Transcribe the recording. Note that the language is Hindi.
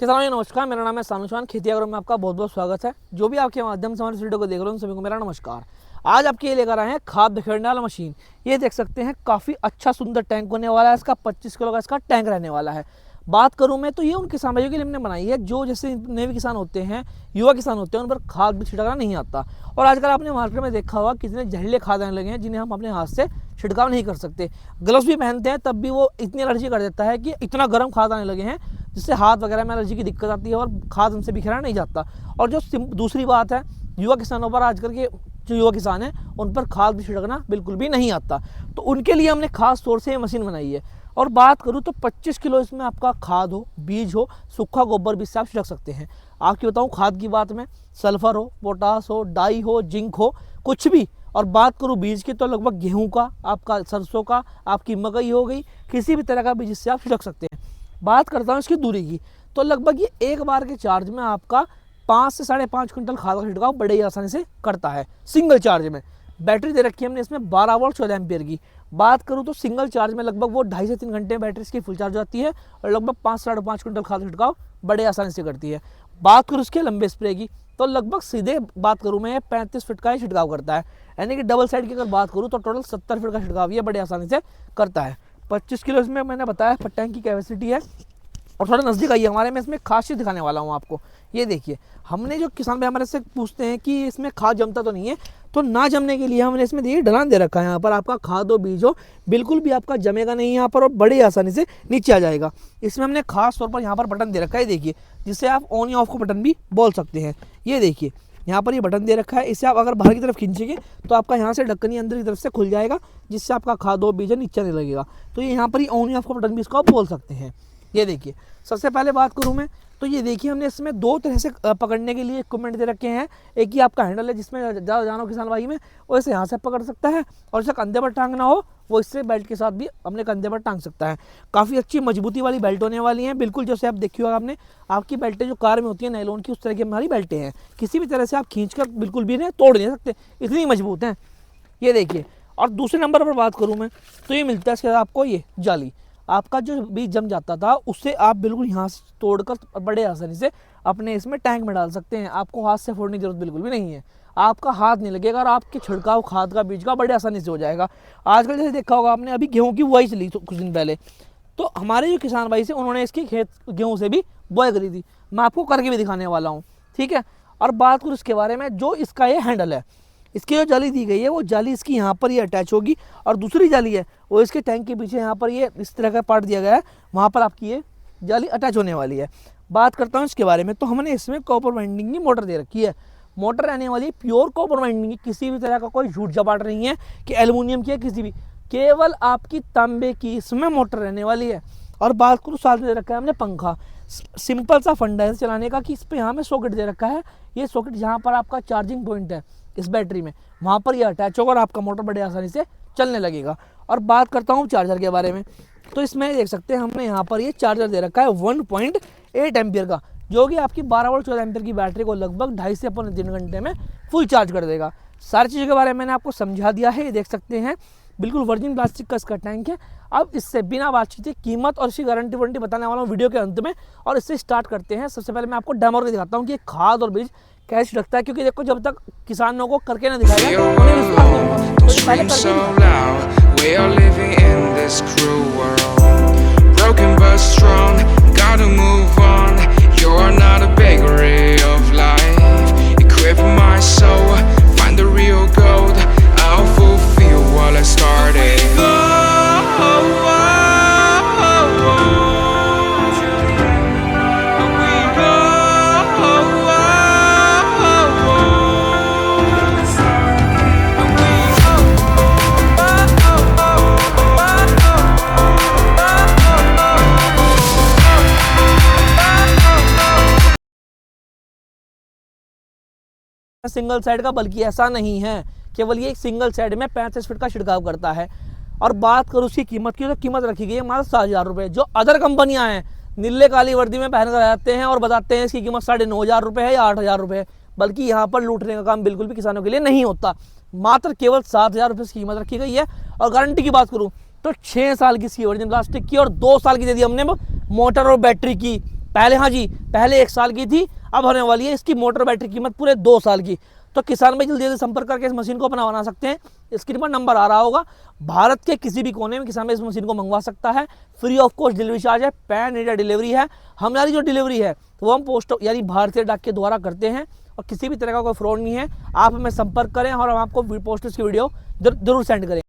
किसानों नमस्कार, मेरा नाम है सानुशान। खेती अगर में आपका बहुत बहुत स्वागत है। जो भी आपके माध्यम से हमारे वीडियो को देख रहे हो उन सभी को मेरा नमस्कार। आज आपके लिए लेकर आए हैं खाद बिखेरने वाला मशीन। ये देख सकते हैं काफ़ी अच्छा सुंदर टैंक होने वाला है। इसका 25 किलो का इसका टैंक रहने वाला है। बात करूं मैं तो ये उन किसान भाइयों के लिए हमने बनाई है जो जैसे नए किसान होते हैं, युवा किसान होते हैं, उन पर खाद भी छिड़कना नहीं आता। और आजकल आपने मार्केट में देखा होगा कितने जहरीले खाद आने लगे हैं जिन्हें हम अपने हाथ से छिड़काव नहीं कर सकते। ग्लव्स भी पहनते हैं तब भी वो इतनी एलर्जी कर देता है कि इतना गर्म खाद आने लगे हैं जिससे हाथ वगैरह में एलर्जी की दिक्कत आती है और खाद उनसे बिखरा नहीं जाता। और जो दूसरी बात है, युवा किसानों पर आजकल के जो युवा किसान हैं उन पर खाद भी छिड़कना बिल्कुल भी नहीं आता। तो उनके लिए हमने खास तौर से ये मशीन बनाई है। और बात करूँ तो 25 किलो इसमें आपका खाद हो, बीज हो, सूखा गोबर भी इससे आप छिड़क सकते हैं। आपकी बताऊँ खाद की बात में, सल्फर हो, पोटास हो, डाई हो, जिंक हो, कुछ भी। और बात करूँ बीज की तो लगभग गेहूं का, आपका सरसों का, आपकी मकई हो गई, किसी भी तरह का बीज इससे आप छिड़क सकते हैं। बात करता हूँ इसकी दूरी की, तो लगभग ये एक बार के चार्ज में आपका 5 से 5.5 क्विंटल खाद का छिड़काव बड़े ही आसानी से करता है सिंगल चार्ज में। बैटरी दे रखी है हमने इसमें 12 वोल्ट 14 एम्पियर की। बात करूँ तो सिंगल चार्ज में लगभग वो 2.5 से 3 घंटे में बैटरी इसकी फुल चार्ज जाती है और लगभग 5 से 5.5 क्विंटल खाद का छिड़काव बड़े आसानी से करती है। बात करूँ उसके लंबे स्प्रे की तो लगभग सीधे बात करूँ मैं 35 फीट का ही छिड़काव करता है। यानी कि डबल साइड की अगर बात करूँ तो टोटल 70 फीट का छिड़काव ये बड़े आसानी से करता है। 25 किलो इसमें मैंने बताया टैंक की कैपेसिटी है। और थोड़ा नज़दीक आइए हमारे, मैं इसमें खासियत दिखाने वाला हूँ आपको। ये देखिए, हमने जो किसान भाई हमारे से पूछते हैं कि इसमें खाद जमता तो नहीं है, तो ना जमने के लिए हमने इसमें देखिए ढलान दे रखा है। यहाँ पर आपका खाद हो, बीज हो, बिल्कुल भी आपका जमेगा नहीं यहाँ पर और बड़ी आसानी से नीचे आ जाएगा। इसमें हमने खास तौर पर यहाँ पर बटन दे रखा है, देखिए, जिससे आप ऑन या ऑफ का बटन भी बोल सकते हैं। ये देखिए यहाँ पर ये बटन दे रखा है, इससे आप अगर बाहर की तरफ खींचेंगे तो आपका यहाँ से ढक्कन अंदर की तरफ से खुल जाएगा, जिससे आपका खाद हो, बीज नीचे नहीं लगेगा। तो ये यहाँ पर ही ऑन या ऑफ का बटन भी इसको आप बोल सकते हैं। ये देखिए, सबसे पहले बात करूं मैं तो ये देखिए हमने इसमें 2 तरह से पकड़ने के लिए इक्विपमेंट दे रखे हैं। एक ही आपका हैंडल है जिसमें ज़्यादा जानो किसान भाई में वो इसे यहाँ से पकड़ सकता है, और इसे कंधे पर टांगना हो वो इससे बेल्ट के साथ भी अपने कंधे पर टांग सकता है। काफ़ी अच्छी मजबूती वाली बेल्ट होने वाली है, बिल्कुल जैसे आप देखिए होगा आपने, आपकी बेल्टें जो कार में होती है नायलॉन की, उस तरह की हमारी बेल्टें हैं। किसी भी तरह से आप खींच कर बिल्कुल भी नहीं तोड़ नहीं सकते, इतनी मजबूत हैं। ये देखिए, और दूसरे नंबर पर बात करूँ मैं तो ये मिलता है इसके आपको ये जाली। आपका जो बीज जम जाता था उससे आप बिल्कुल यहाँ से तोड़कर बड़े आसानी से अपने इसमें टैंक में डाल सकते हैं। आपको हाथ से फोड़ने की जरूरत बिल्कुल भी नहीं है, आपका हाथ नहीं लगेगा और आपके छिड़काव खाद का, बीज का बड़े आसानी से हो जाएगा। आजकल जैसे देखा होगा आपने, अभी गेहूं की बुआई चली कुछ दिन पहले, तो हमारे जो किसान भाई से उन्होंने इसकी खेत गेहूँ से भी बुआई करी थी। मैं आपको करके भी दिखाने वाला हूँ, ठीक है। और बात करूँ इसके बारे में, जो इसका ये हैंडल है, इसकी जो जाली दी गई है वो जाली इसकी यहाँ पर ये अटैच होगी, और दूसरी जाली है वो इसके टैंक के पीछे यहाँ पर ये इस तरह का पार्ट दिया गया है, वहाँ पर आपकी ये जाली अटैच होने वाली है। बात करता हूँ इसके बारे में, तो हमने इसमें कॉपर वाइंडिंग की मोटर दे रखी है। मोटर रहने वाली है प्योर कॉपर वाइंडिंग की, किसी भी तरह का कोई झूठ झपाट नहीं है कि एल्युमिनियम की है, किसी भी, केवल आपकी तांबे की इसमें मोटर रहने वाली है। और बात करूँ साथ में दे रखा है हमने पंखा, सिंपल सा फंडा है चलाने का कि इस पर यहाँ में सॉकेट दे रखा है। ये सॉकेट जहाँ पर आपका चार्जिंग पॉइंट है इस बैटरी में, वहाँ पर ये अटैच होगा और आपका मोटर बड़े आसानी से चलने लगेगा। और बात करता हूँ चार्जर के बारे में, तो इसमें देख सकते हैं हमने यहाँ पर ये चार्जर दे रखा है 1.8 एम्पियर का, जो कि आपकी 12 वोल्ट 14 एम्पियर की बैटरी को लगभग 2.5 से 3 घंटे में फुल चार्ज कर देगा। सारी चीज़ों के बारे में मैंने आपको समझा दिया है। ये देख सकते हैं बिल्कुल वर्जिन प्लास्टिक का इसका टैंक है। अब इससे बिना बातचीत के कीमत और इसकी गारंटी वारंटी बताने वाला हूँ वीडियो के अंत में, और इससे स्टार्ट करते हैं। सबसे पहले मैं आपको डेमो करके दिखाता हूँ कि खाद और बीज कैसे रखता है, क्योंकि देखो जब तक किसानों को करके ना दिखाएगा उन्हें विश्वास नहीं होगा। तो पहले सिंगल साइड का, बल्कि ऐसा नहीं है, केवल ये एक सिंगल साइड में 35 फीट का छिड़काव करता है। और बात करूँ उसकी कीमत की, तो कीमत रखी गई है मात्र 7,000 रुपये। जो अदर कंपनियां हैं नीले काली वर्दी में पहन कर आते हैं और बताते हैं इसकी कीमत 9,500 रुपये है या 8,000 रुपये है, बल्कि यहाँ पर लूटने का काम बिल्कुल भी किसानों के लिए नहीं होता। मात्र केवल 7,000 रुपये की कीमत रखी गई है। और गारंटी की बात करूँ तो 6 साल की इसकी ओरिजिनल प्लास्टिक की और 2 साल की दे दी हमने मोटर और बैटरी की। पहले, हाँ जी, पहले 1 साल की थी, अब होने वाली है इसकी मोटर बैटरी कीमत पूरे 2 साल की। तो किसान भाई जल्दी जल्दी संपर्क करके इस मशीन को अपना बना सकते हैं। स्क्रीन पर नंबर आ रहा होगा। भारत के किसी भी कोने में किसान भाई इस मशीन को मंगवा सकता है। Free of cost delivery charge है, पैन इंडिया डिलीवरी है। हमारी जो डिलीवरी है तो वो हम पोस्ट यानी भारतीय डाक के द्वारा करते हैं और किसी भी तरह का कोई फ्रॉड नहीं है। आप हमें संपर्क करें और हम आपको पोस्ट की वीडियो जरूर सेंड करें।